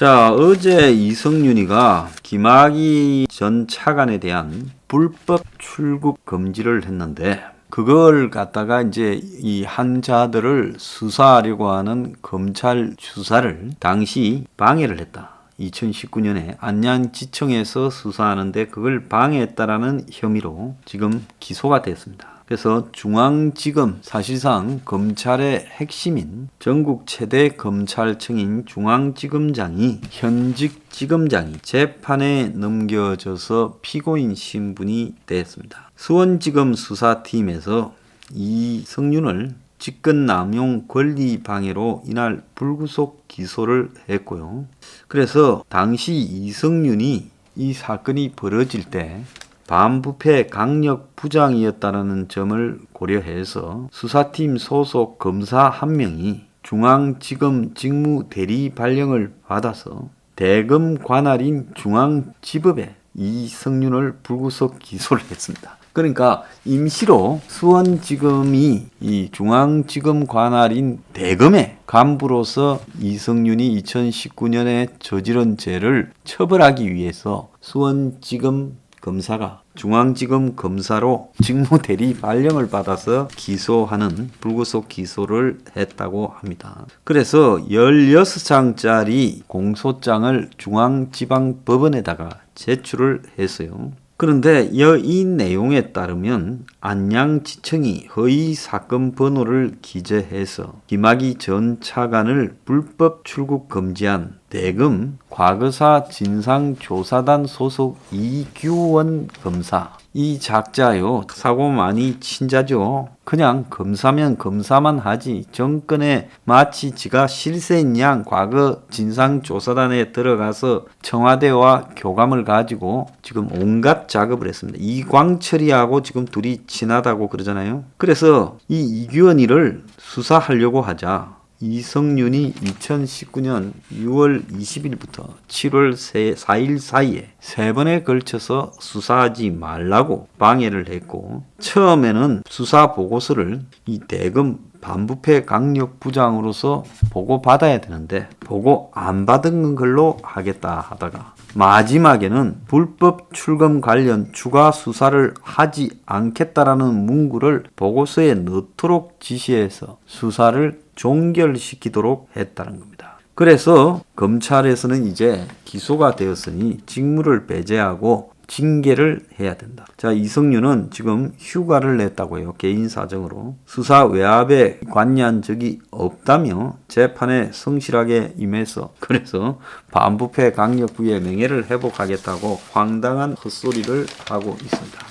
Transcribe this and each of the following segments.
자, 어제 이성윤이가 김학의 전 차관에 대한 불법 출국 금지를 했는데 그걸 갖다가 이제 이 한자들을 수사하려고 하는 검찰 수사를 당시 방해를 했다. 2019년에 안양지청에서 수사하는데 그걸 방해했다라는 혐의로 지금 기소가 됐습니다. 그래서 중앙지검, 사실상 검찰의 핵심인 전국 최대 검찰청인 중앙지검장이 현직 지검장이 재판에 넘겨져서 피고인 신분이 됐습니다. 수원지검 수사팀에서 이성윤을 직권남용 권리방해로 이날 불구속 기소를 했고요. 그래서 당시 이성윤이 이 사건이 벌어질 때 반부패 강력 부장이었다는 점을 고려해서 수사팀 소속 검사 한 명이 중앙지검 직무 대리 발령을 받아서 대검 관할인 중앙지법에 이성윤을 불구속 기소를 했습니다. 그러니까 임시로 수원지검이 이 중앙지검 관할인 대검의 간부로서 이성윤이 2019년에 저지른 죄를 처벌하기 위해서 수원지검 검사가 중앙지검 검사로 직무대리 발령을 받아서 기소하는 불구속 기소를 했다고 합니다. 그래서 16장짜리 공소장을 중앙지방법원에다가 제출을 했어요. 그런데 이 내용에 따르면 안양지청이 허위 사건 번호를 기재해서 김학의 전 차관을 불법 출국 금지한 대검 과거사 진상조사단 소속 이규원 검사, 이 작자요, 사고 많이 친자죠. 그냥 검사면 검사만 하지 정권에 마치 지가 실세인 양 과거 진상조사단에 들어가서 청와대와 교감을 가지고 지금 온갖 작업을 했습니다. 이광철이하고 지금 둘이 친하다고 그러잖아요. 그래서 이 이규원이를 수사하려고 하자 이성윤이 2019년 6월 20일부터 7월 4일 사이에 3번에 걸쳐서 수사하지 말라고 방해를 했고, 처음에는 수사 보고서를 이 대검 반부패 강력 부장으로서 보고받아야 되는데 보고 안 받은 걸로 하겠다 하다가 마지막에는 불법 출금 관련 추가 수사를 하지 않겠다라는 문구를 보고서에 넣도록 지시해서 수사를 종결시키도록 했다는 겁니다. 그래서 검찰에서는 이제 기소가 되었으니 직무를 배제하고 징계를 해야 된다. 자, 이성윤은 지금 휴가를 냈다고 해요. 개인 사정으로. 수사 외압에 관여한 적이 없다며 재판에 성실하게 임해서 그래서 반부패 강력부의 명예를 회복하겠다고 황당한 헛소리를 하고 있습니다.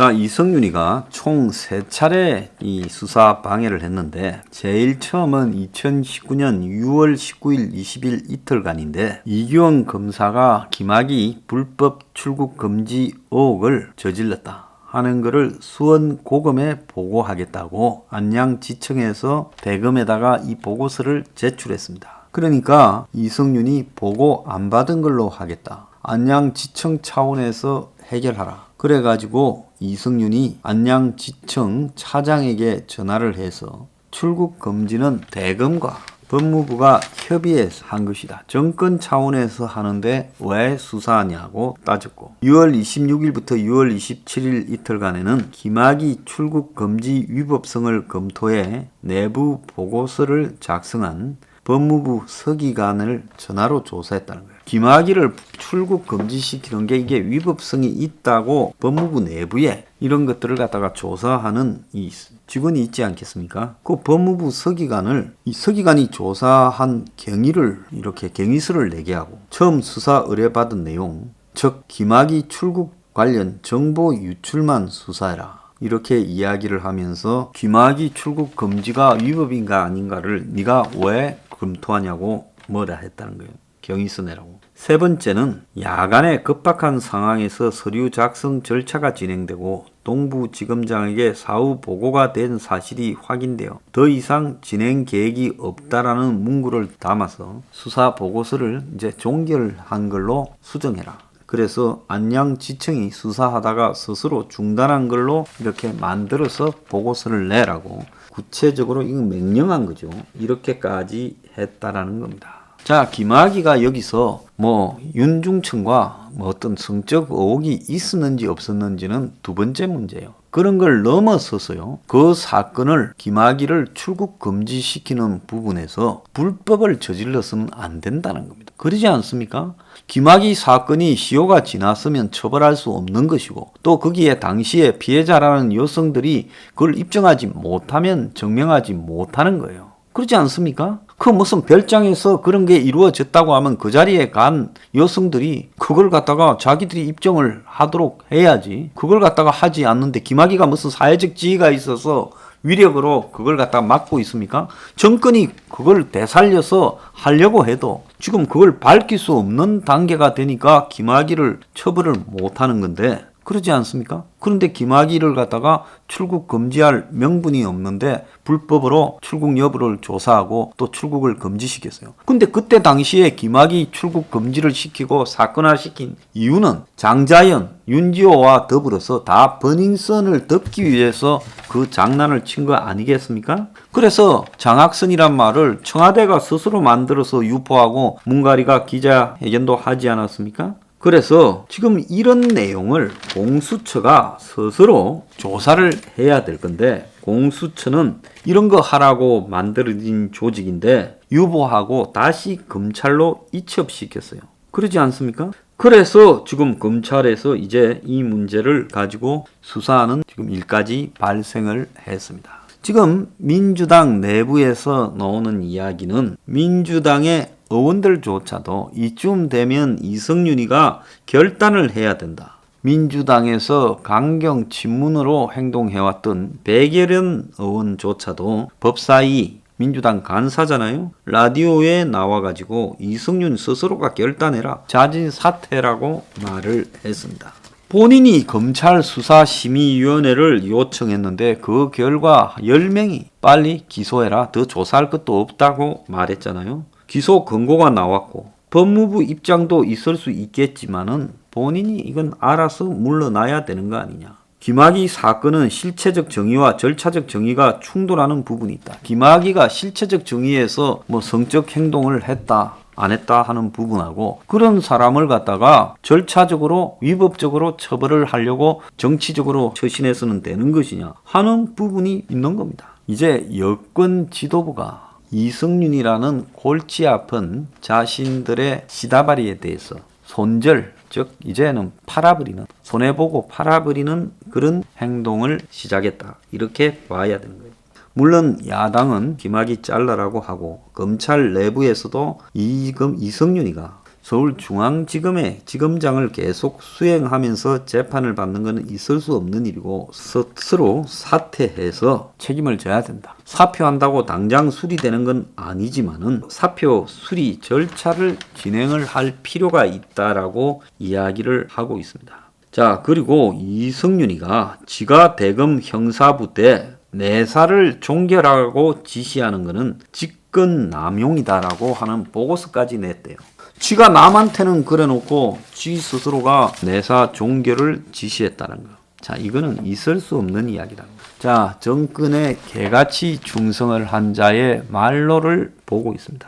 자, 이성윤이가 총 3차례 이 수사 방해를 했는데 제일 처음은 2019년 6월 19일 20일 이틀간인데 이규원 검사가 김학의 불법 출국 금지 의혹을 저질렀다 하는 것을 수원고검에 보고하겠다고 안양지청에서 대검에다가 이 보고서를 제출했습니다. 그러니까 이성윤이 보고 안 받은 걸로 하겠다. 안양지청 차원에서 해결하라. 그래가지고 이성윤이 안양지청 차장에게 전화를 해서 출국 금지는 대검과 법무부가 협의해서 한 것이다. 정권 차원에서 하는데 왜 수사하냐고 따졌고 6월 26일부터 6월 27일 이틀간에는 김학의 출국 금지 위법성을 검토해 내부 보고서를 작성한 법무부 서기관을 전화로 조사했다는 거예요. 김학의를 출국 금지시키는 게 이게 위법성이 있다고 법무부 내부에 이런 것들을 갖다가 조사하는 이 직원이 있지 않겠습니까? 그 법무부 서기관을 이 서기관이 조사한 경위를 이렇게 경위서를 내게 하고 처음 수사 의뢰받은 내용, 즉 김학의 출국 관련 정보 유출만 수사해라. 이렇게 이야기를 하면서 김학의 출국 금지가 위법인가 아닌가를 네가 왜 검토하냐고 뭐라 했다는 거예요. 경위서 내라고. 세 번째는 야간에 급박한 상황에서 서류 작성 절차가 진행되고 동부지검장에게 사후 보고가 된 사실이 확인되어 더 이상 진행 계획이 없다라는 문구를 담아서 수사 보고서를 이제 종결한 걸로 수정해라. 그래서 안양지청이 수사하다가 스스로 중단한 걸로 이렇게 만들어서 보고서를 내라고 구체적으로 이거 명령한 거죠. 이렇게까지 했다라는 겁니다. 자, 김학의가 여기서 뭐 윤중천과 뭐 어떤 성적 의혹이 있었는지 없었는지는 두 번째 문제예요. 그런 걸 넘어서서요, 그 사건을 김학의를 출국 금지시키는 부분에서 불법을 저질러서는 안 된다는 겁니다. 그러지 않습니까? 김학의 사건이 시효가 지났으면 처벌할 수 없는 것이고, 또 거기에 당시에 피해자라는 여성들이 그걸 입증하지 못하면 증명하지 못하는 거예요. 그렇지 않습니까? 그 무슨 별장에서 그런 게 이루어졌다고 하면 그 자리에 간 여성들이 그걸 갖다가 자기들이 입증을 하도록 해야지, 그걸 갖다가 하지 않는데 김학의가 무슨 사회적 지위가 있어서 위력으로 그걸 갖다가 막고 있습니까? 정권이 그걸 되살려서 하려고 해도 지금 그걸 밝힐 수 없는 단계가 되니까 김학의를 처벌을 못하는 건데, 그러지 않습니까? 그런데 김학의를 갖다가 출국 금지할 명분이 없는데 불법으로 출국 여부를 조사하고 또 출국을 금지시켰어요. 근데 그때 당시에 김학의 출국 금지를 시키고 사건화시킨 이유는 장자연, 윤지호와 더불어서 다 버닝썬을 덮기 위해서 그 장난을 친 거 아니겠습니까? 그래서 장학선이란 말을 청와대가 스스로 만들어서 유포하고 문가리가 기자회견도 하지 않았습니까? 그래서 지금 이런 내용을 공수처가 스스로 조사를 해야 될 건데, 공수처는 이런 거 하라고 만들어진 조직인데 유보하고 다시 검찰로 이첩시켰어요. 그러지 않습니까? 그래서 지금 검찰에서 이제 이 문제를 가지고 수사하는 지금 일까지 발생을 했습니다. 지금 민주당 내부에서 나오는 이야기는 민주당의 의원들조차도 이쯤 되면 이성윤이가 결단을 해야 된다. 민주당에서 강경 친문으로 행동해왔던 백예련 의원조차도 법사위 민주당 간사잖아요. 라디오에 나와가지고 이성윤 스스로가 결단해라, 자진 사퇴라고 말을 했습니다. 본인이 검찰 수사심의위원회를 요청했는데 그 결과 10명이 빨리 기소해라, 더 조사할 것도 없다고 말했잖아요. 기소 권고가 나왔고 법무부 입장도 있을 수 있겠지만은 본인이 이건 알아서 물러나야 되는 거 아니냐. 김학의 사건은 실체적 정의와 절차적 정의가 충돌하는 부분이 있다. 김학의가 실체적 정의에서 뭐 성적 행동을 했다 안 했다 하는 부분하고, 그런 사람을 갖다가 절차적으로 위법적으로 처벌을 하려고 정치적으로 처신해서는 되는 것이냐 하는 부분이 있는 겁니다. 이제 여권 지도부가 이성윤이라는 골치 아픈 자신들의 시다바리에 대해서 손절, 즉 이제는 팔아버리는, 손해보고 팔아버리는 그런 행동을 시작했다, 이렇게 봐야 되는 거예요. 물론 야당은 김학의 잘라라고 하고, 검찰 내부에서도 이성윤이가 서울중앙지검의 지검장을 계속 수행하면서 재판을 받는 것은 있을 수 없는 일이고 스스로 사퇴해서 책임을 져야 된다. 사표한다고 당장 수리되는 건 아니지만은 사표 수리 절차를 진행을 할 필요가 있다라고 이야기를 하고 있습니다. 자, 그리고 이성윤이가 지가 대검 형사부 때 내사를 종결하고 지시하는 것은 직권남용이다라고 하는 보고서까지 냈대요. 지가 남한테는 그래놓고 지 스스로가 내사 종결을 지시했다는 거. 자, 이거는 있을 수 없는 이야기다. 자, 정권에 개같이 충성을 한 자의 말로를 보고 있습니다.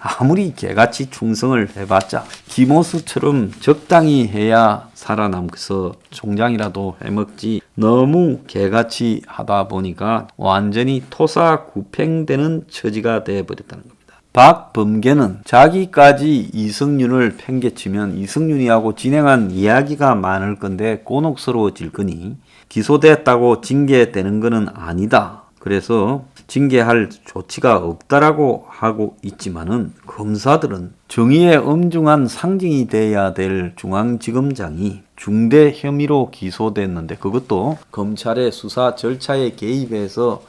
아무리 개같이 충성을 해봤자 김호수처럼 적당히 해야 살아남고서 총장이라도 해먹지, 너무 개같이 하다 보니까 완전히 토사구팽되는 처지가 되어버렸다는 겁니다. 박범계는 자기까지 이성윤을 팽개치면 이성윤이하고 진행한 이야기가 많을 건데 곤혹스러워질 거니 기소됐다고 징계되는 것은 아니다. 그래서 징계할 조치가 없다라고 하고 있지만은 검사들은 정의의 엄중한 상징이 돼야 될 중앙지검장이 중대 혐의로 기소됐는데 그것도 검찰의 수사 절차에 개입해서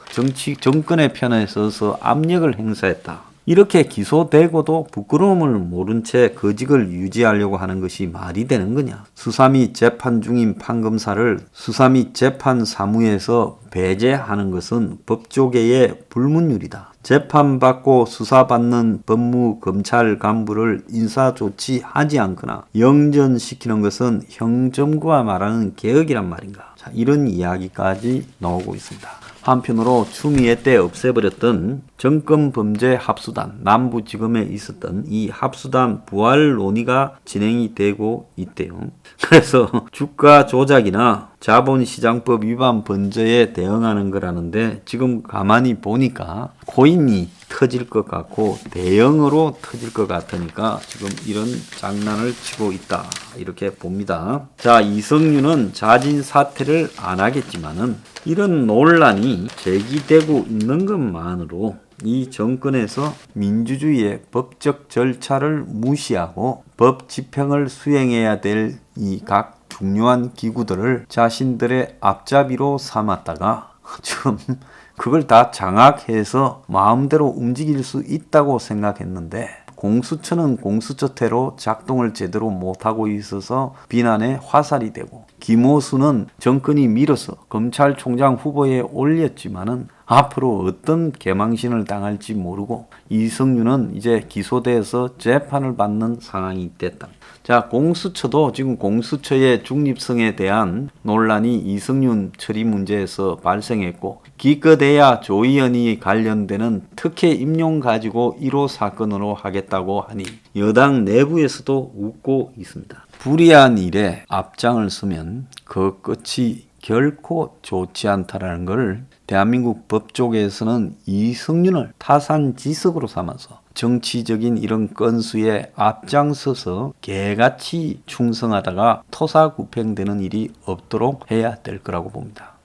정권의 편에 서서 압력을 행사했다. 이렇게 기소되고도 부끄러움을 모른 채 거직을 유지하려고 하는 것이 말이 되는 거냐. 수사 및 재판 중인 판검사를 수사 및 재판 사무에서 배제하는 것은 법조계의 불문율이다. 재판받고 수사받는 법무 검찰 간부를 인사조치하지 않거나 영전시키는 것은 형정부가 말하는 개혁이란 말인가. 자, 이런 이야기까지 나오고 있습니다. 한편으로 추미애 때 없애버렸던 정권범죄 합수단, 남부지검에 있었던 이 합수단 부활 논의가 진행이 되고 있대요. 그래서 주가 조작이나 자본시장법 위반 범죄에 대응하는 거라는데 지금 가만히 보니까 코인이 터질 것 같고 대형으로 터질 것 같으니까 지금 이런 장난을 치고 있다 이렇게 봅니다. 자, 이성윤은 자진 사퇴를 안 하겠지만은 이런 논란이 제기되고 있는 것만으로 이 정권에서 민주주의의 법적 절차를 무시하고 법 집행을 수행해야 될 이 각 중요한 기구들을 자신들의 앞잡이로 삼았다가 지금 그걸 다 장악해서 마음대로 움직일 수 있다고 생각했는데 공수처는 공수처대로 작동을 제대로 못하고 있어서 비난에 화살이 되고 김호수는 정권이 밀어서 검찰총장 후보에 올렸지만은 앞으로 어떤 개망신을 당할지 모르고 이성윤은 이제 기소돼서 재판을 받는 상황이 됐다. 자, 공수처도 지금 공수처의 중립성에 대한 논란이 이성윤 처리 문제에서 발생했고 기껏해야 조희연이 관련되는 특혜 임용 가지고 1호 사건으로 하겠다고 하니 여당 내부에서도 웃고 있습니다. 불의한 일에 앞장을 서면 그 끝이 결코 좋지 않다라는 걸 대한민국 법조계에서는 이성윤을 타산지석으로 삼아서 정치적인 이런 건수에 앞장서서 개같이 충성하다가 토사구팽되는 일이 없도록 해야 될 거라고 봅니다.